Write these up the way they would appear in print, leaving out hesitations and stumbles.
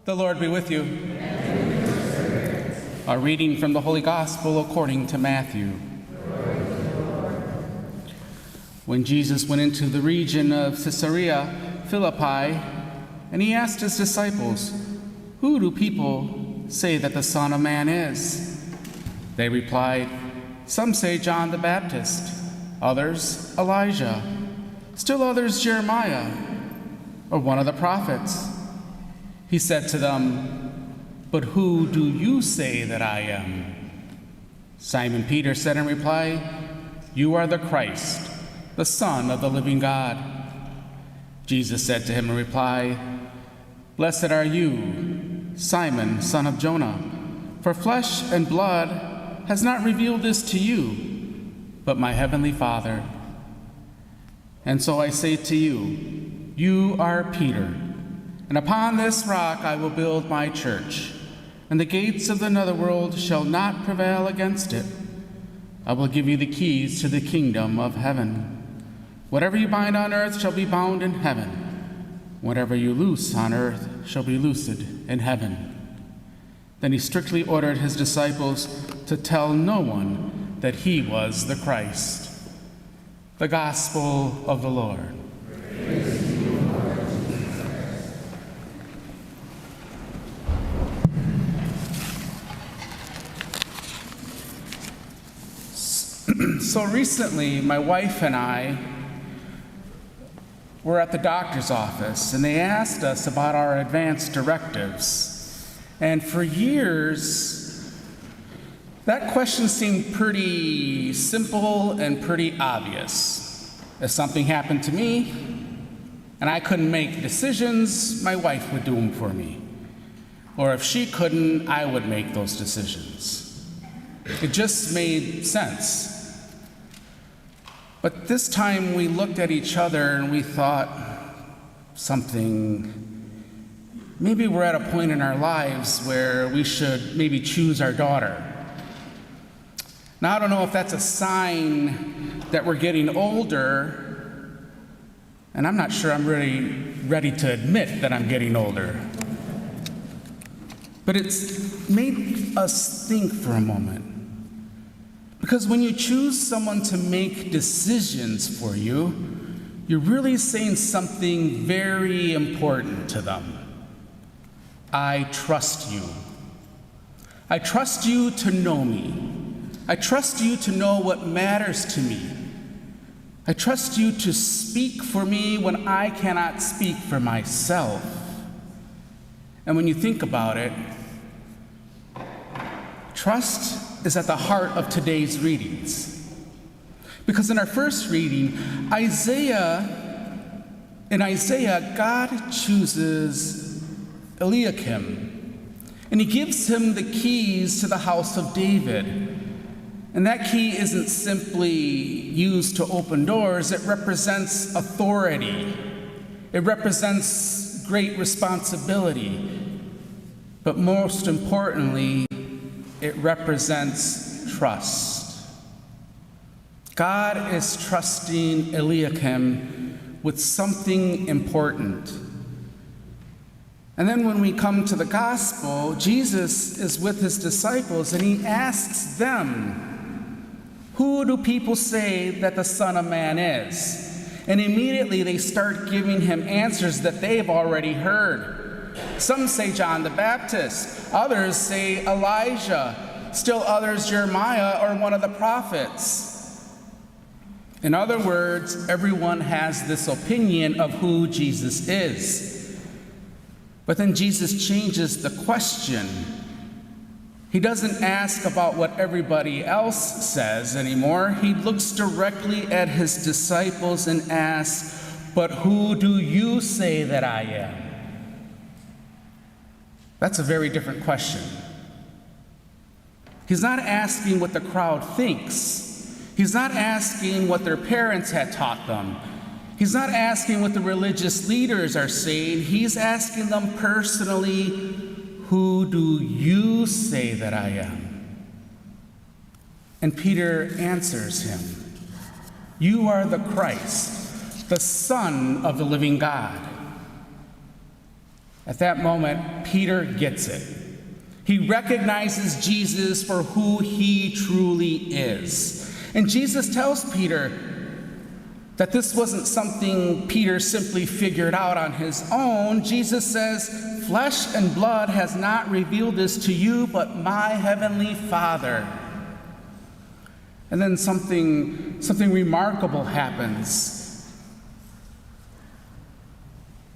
The Lord be with you. A reading from the Holy Gospel according to Matthew. When Jesus went into the region of Caesarea Philippi, and he asked his disciples, "Who do people say that the Son of Man is?" They replied, "Some say John the Baptist, others Elijah, still others Jeremiah, or one of the prophets." He said to them, "But who do you say that I am?" Simon Peter said in reply, "You are the Christ, the Son of the living God." Jesus said to him in reply, "Blessed are you, Simon, son of Jonah, for flesh and blood has not revealed this to you, but my heavenly Father. And so I say to you, you are Peter, and upon this rock I will build my church, and the gates of the netherworld shall not prevail against it. I will give you the keys to the kingdom of heaven. Whatever you bind on earth shall be bound in heaven. Whatever you loose on earth shall be loosed in heaven." Then he strictly ordered his disciples to tell no one that he was the Christ. The Gospel of the Lord. Praise to you, Lord Jesus Christ. So recently, my wife and I were at the doctor's office, and they asked us about our advance directives. And for years, that question seemed pretty simple and pretty obvious. If something happened to me and I couldn't make decisions, my wife would do them for me. Or if she couldn't, I would make those decisions. It just made sense. But this time we looked at each other and we thought maybe we're at a point in our lives where we should maybe choose our daughter. Now, I don't know if that's a sign that we're getting older, and I'm not sure I'm really ready to admit that I'm getting older. But it's made us think for a moment. Because when you choose someone to make decisions for you, you're really saying something very important to them. I trust you. I trust you to know me. I trust you to know what matters to me. I trust you to speak for me when I cannot speak for myself. And when you think about it, trust is at the heart of today's readings. Because in our first reading, in Isaiah, God chooses Eliakim, and he gives him the keys to the house of David. And that key isn't simply used to open doors, it represents authority. It represents great responsibility. But most importantly, it represents trust. God is trusting Eliakim with something important. And then when we come to the gospel, Jesus is with his disciples and he asks them, "Who do people say that the Son of Man is?" And immediately they start giving him answers that they've already heard. Some say John the Baptist, others say Elijah, still others Jeremiah or one of the prophets. In other words, everyone has this opinion of who Jesus is. But then Jesus changes the question. He doesn't ask about what everybody else says anymore. He looks directly at his disciples and asks, "But who do you say that I am?" That's a very different question. He's not asking what the crowd thinks. He's not asking what their parents had taught them. He's not asking what the religious leaders are saying. He's asking them personally, "Who do you say that I am?" And Peter answers him, "You are the Christ, the Son of the living God." At that moment, Peter gets it. He recognizes Jesus for who he truly is. And Jesus tells Peter that this wasn't something Peter simply figured out on his own. Jesus says, "Flesh and blood has not revealed this to you, but my heavenly Father." And then something remarkable happens.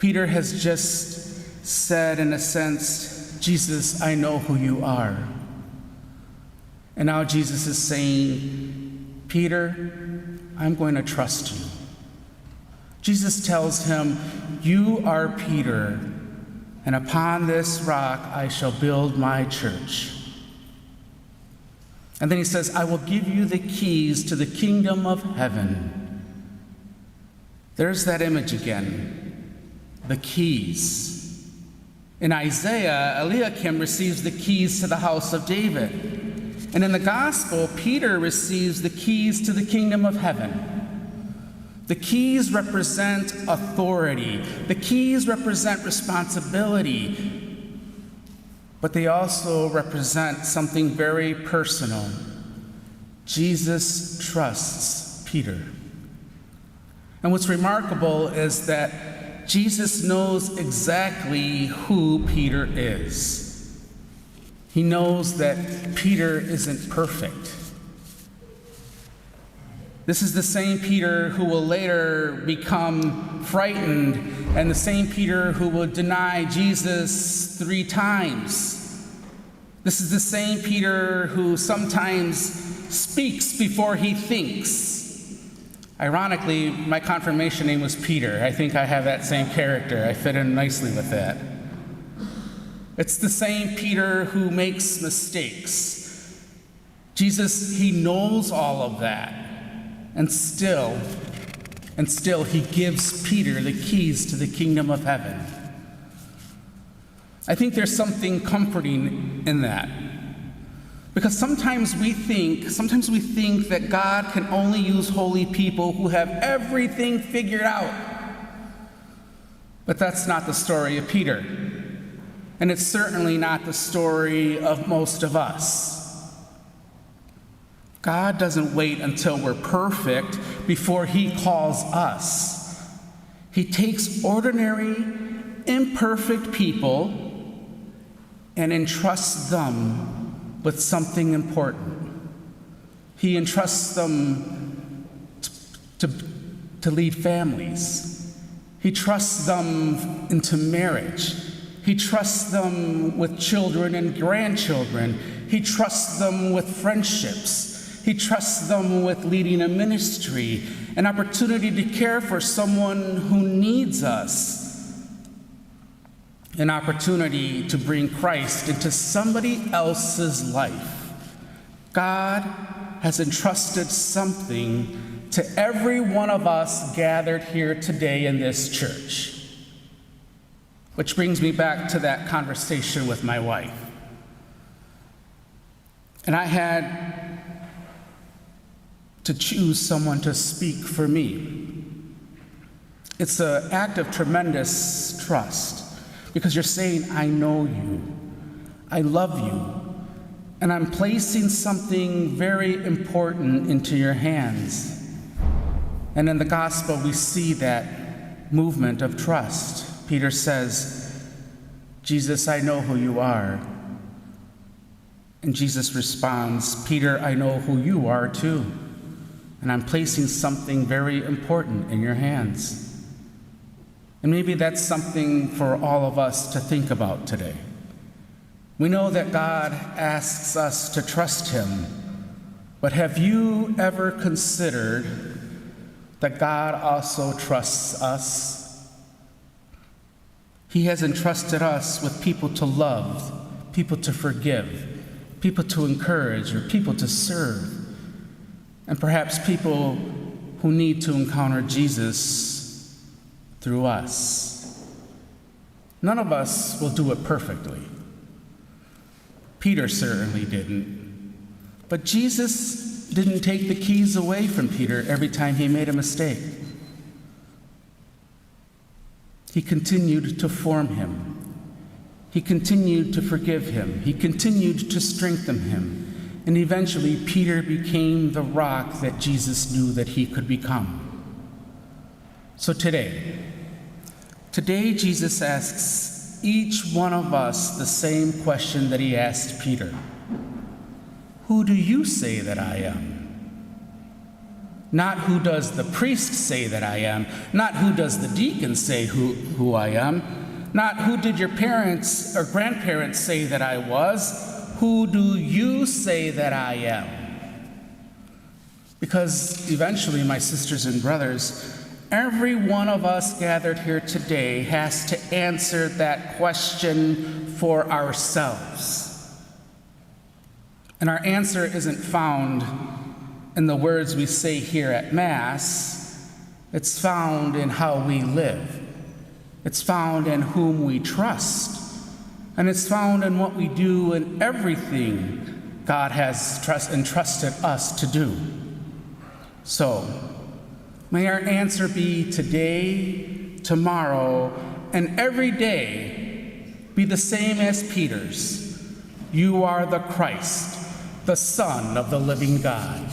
Peter has just said, in a sense, "Jesus, I know who you are." And now Jesus is saying, "Peter, I'm going to trust you." Jesus tells him, "You are Peter, and upon this rock I shall build my church." And then he says, "I will give you the keys to the kingdom of heaven." There's that image again, the keys. In Isaiah, Eliakim receives the keys to the house of David. And in the gospel, Peter receives the keys to the kingdom of heaven. The keys represent authority. The keys represent responsibility. But they also represent something very personal. Jesus trusts Peter. And what's remarkable is that Jesus knows exactly who Peter is. He knows that Peter isn't perfect. This is the same Peter who will later become frightened, and the same Peter who will deny Jesus 3 times. This is the same Peter who sometimes speaks before he thinks. Ironically, my confirmation name was Peter. I think I have that same character. I fit in nicely with that. It's the same Peter who makes mistakes. Jesus, he knows all of that. And still he gives Peter the keys to the kingdom of heaven. I think there's something comforting in that. Because sometimes we think that God can only use holy people who have everything figured out. But that's not the story of Peter. And it's certainly not the story of most of us. God doesn't wait until we're perfect before he calls us. He takes ordinary, imperfect people and entrusts them with something important. He entrusts them to lead families. He trusts them into marriage. He trusts them with children and grandchildren. He trusts them with friendships. He trusts them with leading a ministry, an opportunity to care for someone who needs us, an opportunity to bring Christ into somebody else's life. God has entrusted something to every one of us gathered here today in this church. Which brings me back to that conversation with my wife. And I had to choose someone to speak for me. It's an act of tremendous trust, because you're saying, I know you, I love you, and I'm placing something very important into your hands. And in the gospel, we see that movement of trust. Peter says, Jesus, I know who you are. And Jesus responds, Peter, I know who you are too. And I'm placing something very important in your hands. And maybe that's something for all of us to think about today. We know that God asks us to trust him, but have you ever considered that God also trusts us? He has entrusted us with people to love, people to forgive, people to encourage, or people to serve, and perhaps people who need to encounter Jesus through us. None of us will do it perfectly. Peter certainly didn't. But Jesus didn't take the keys away from Peter every time he made a mistake. He continued to form him. He continued to forgive him. He continued to strengthen him. And eventually, Peter became the rock that Jesus knew that he could become. So today, Jesus asks each one of us the same question that he asked Peter. Who do you say that I am? Not who does the priest say that I am, not who does the deacon say who I am, not who did your parents or grandparents say that I was, who do you say that I am? Because eventually, my sisters and brothers, every one of us gathered here today has to answer that question for ourselves. And our answer isn't found in the words we say here at Mass. It's found in how we live. It's found in whom we trust. And it's found in what we do in everything God has entrusted us to do. So, may our answer be today, tomorrow, and every day be the same as Peter's. You are the Christ, the Son of the living God.